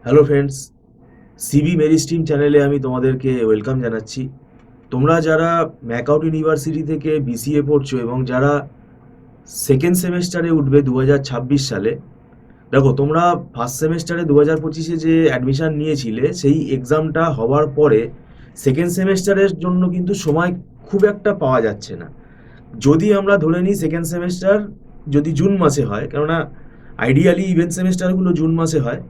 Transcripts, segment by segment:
Hello friends, সিবি মেরি স্ট্রিম চ্যানেলে আমি তোমাদেরকে ওয়েলকাম জানাচ্ছি। তোমরা যারা ম্যাকআউট ইউনিভার্সিটি থেকে বিসিএ পড়ছো এবং যারা সেকেন্ড সেমেস্টারে উঠবে 2026 সালে, দেখো তোমরা ফার্স্ট সেমেস্টারে 2025-এ যে অ্যাডমিশন নিয়েছিলে সেই এক্সামটা হওয়ার পরে সেকেন্ড সেমেস্টারের জন্য কিন্তু সময় খুব একটা পাওয়া যাচ্ছে না। যদি আমরা ধরে নিই সেকেন্ড সেমেস্টার যদি জুন মাসে হয়, কেননা আইডিয়ালি ইভেন্ট সেমেস্টারগুলো জুন মাসে হয়,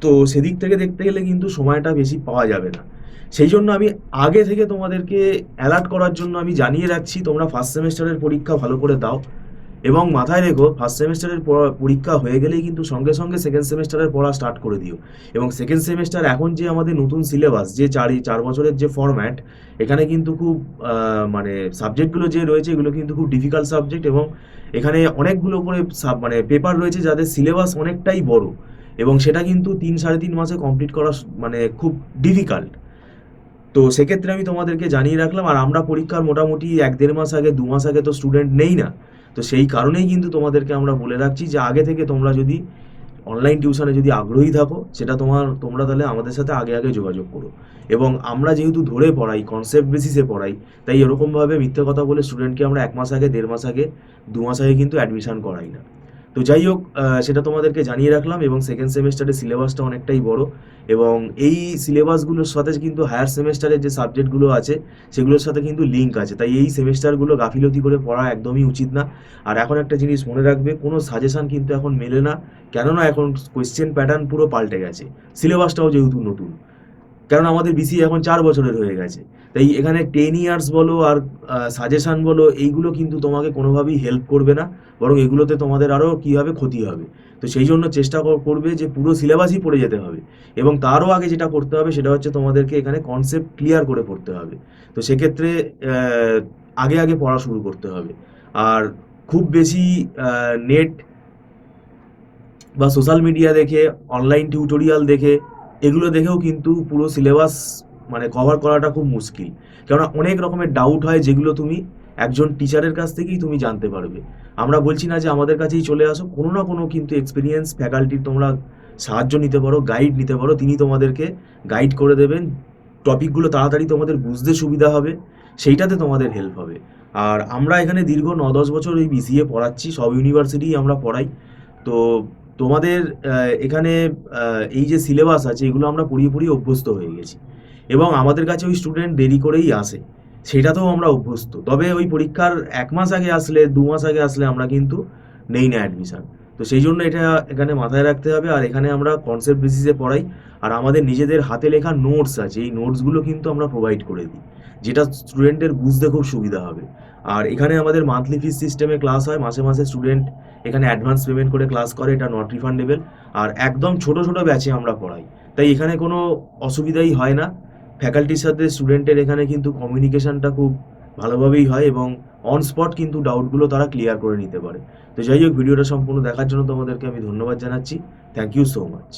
তো সেদিক থেকে দেখতে গেলে কিন্তু সময়টা বেশি পাওয়া যাবে না। সেই জন্য আমি আগে থেকে তোমাদেরকে অ্যালার্ট করার জন্য আমি জানিয়ে রাখছি, তোমরা ফার্স্ট সেমেস্টারের পরীক্ষা ভালো করে দাও এবং মাথায় রেখো ফার্স্ট সেমেস্টারের পরীক্ষা হয়ে গেলেই কিন্তু সঙ্গে সঙ্গে সেকেন্ড সেমেস্টারের পড়া স্টার্ট করে দিও। এবং সেকেন্ড সেমেস্টার এখন যে আমাদের নতুন সিলেবাস, যে চার বছরের যে ফরম্যাট, এখানে কিন্তু খুব মানে সাবজেক্টগুলো যে রয়েছে এগুলো কিন্তু খুব ডিফিকাল্ট সাবজেক্ট, এবং এখানে অনেকগুলো করে মানে পেপার রয়েছে যাদের সিলেবাস অনেকটাই বড়, এবং সেটা কিন্তু 3-3.5 মাসে কমপ্লিট করা মানে খুব ডিফিকাল্ট। তো সেক্ষেত্রে আমি তোমাদেরকে জানিয়ে রাখলাম। আর আমরা পরীক্ষার মোটামুটি 1-1.5 মাস আগে, 2 মাস আগে তো স্টুডেন্ট নেই না। তো সেই কারণেই কিন্তু তোমাদেরকে আমরা বলে রাখছি যে আগে থেকে তোমরা যদি অনলাইন টিউশনে যদি আগ্রহী থাকো, সেটা তোমরা তাহলে আমাদের সাথে আগে আগে যোগাযোগ করো। এবং আমরা যেহেতু ধরে পড়াই, কনসেপ্ট বেসিসে পড়াই, তাই এরকমভাবে মিথ্যে কথা বলে স্টুডেন্টকে আমরা 1 মাস আগে, 1.5 মাস আগে, 2 মাস আগে কিন্তু অ্যাডমিশন করাই না। তো যাই হোক, সেটা তোমাদেরকে জানিয়ে রাখলাম। এবং সেকেন্ড সেমেস্টারের সিলেবাসটা অনেকটাই বড়, এবং এই সিলেবাসগুলোর সাথে কিন্তু হায়ার সেমেস্টারের যে সাবজেক্টগুলো আছে সেগুলোর সাথে কিন্তু লিঙ্ক আছে। তাই এই সেমেস্টারগুলো গাফিলতি করে পড়া একদমই উচিত না। আর এখন একটা জিনিস মনে রাখবে, কোনো সাজেশান কিন্তু এখন মেলে না, কেননা এখন কোয়েশ্চেন প্যাটার্ন পুরো পাল্টে গেছে, সিলেবাসটাও যেহেতু নতুন। কারণ আমাদের বিসিএ এখন 4 বছরের হয়ে গেছে। তাই এখানে 10 ইয়ার্স বলো আর সাজেশান বলো, এইগুলো কিন্তু তোমাকে কোনোভাবেই হেল্প করবে না, বরং এগুলোতে তোমাদের আরও কী হবে, ক্ষতি হবে। তো সেই জন্য চেষ্টা করবে যে পুরো সিলেবাসই পড়ে যেতে হবে। এবং তারও আগে যেটা করতে হবে সেটা হচ্ছে তোমাদেরকে এখানে কনসেপ্ট ক্লিয়ার করে পড়তে হবে। তো সেক্ষেত্রে আগে আগে পড়া শুরু করতে হবে। আর খুব বেশি নেট বা সোশ্যাল মিডিয়া দেখে, অনলাইন টিউটোরিয়াল দেখে, এগুলো দেখেও কিন্তু পুরো সিলেবাস মানে কভার করাটা খুব মুশকিল। কেননা অনেক রকমের ডাউট হয় যেগুলো তুমি একজন টিচারের কাছ থেকেই তুমি জানতে পারবে। আমরা বলছি না যে আমাদের কাছেই চলে আসো, কোনো না কোনো কিন্তু এক্সপিরিয়েন্স ফ্যাকাল্টির তোমরা সাহায্য নিতে পারো, গাইড নিতে পারো, তিনি তোমাদেরকে গাইড করে দেবেন। টপিকগুলো তাড়াতাড়ি তোমাদের বুঝতে সুবিধা হবে, সেইটাতে তোমাদের হেল্প হবে। আর আমরা এখানে দীর্ঘ 9-10 বছর এই বিসিএ পড়াচ্ছি, সব ইউনিভার্সিটিই আমরা পড়াই। তো তোমাদের এখানে এই যে সিলেবাস আছে এগুলো আমরা পড়িয়ে পড়িয়ে অভ্যস্ত হয়ে গেছি, এবং আমাদের কাছে ওই স্টুডেন্ট দেরি করেই আসে, সেটাতেও আমরা অভ্যস্ত। তবে ওই পরীক্ষার 1 মাস আগে আসলে, 2 মাস আগে আসলে আমরা কিন্তু নেই না অ্যাডমিশন। তো সেই জন্য এটা এখানে মাথায় রাখতে হবে। আর এখানে আমরা কনসেপ্ট বেসিসে পড়াই, আর আমাদের নিজেদের হাতে লেখা নোটস আছে, এই নোটসগুলো কিন্তু আমরা প্রোভাইড করে দিই, যেটা স্টুডেন্টের বুঝতে খুব সুবিধা হবে। আর এখানে আমাদের মান্থলি ফিস সিস্টেমে ক্লাস হয়, মাসে মাসে স্টুডেন্ট এখানে অ্যাডভান্স পেমেন্ট করে ক্লাস করে, এটা নট রিফান্ডেবল। আর একদম ছোট ছোট ব্যাচে আমরা পড়াই, তাই এখানে কোনো অসুবিধাই হয় না। ফ্যাকাল্টির সাথে স্টুডেন্টের এখানে কিন্তু কমিউনিকেশনটা খুব ভালোভাবেই হয়, এবং অন স্পট কিন্তু ডাউটগুলো তারা ক্লিয়ার করে নিতে পারে। তো যাই হোক, ভিডিওটা সম্পূর্ণ দেখার জন্য তোমাদেরকে আমি ধন্যবাদ জানাচ্ছি। Thank you so much.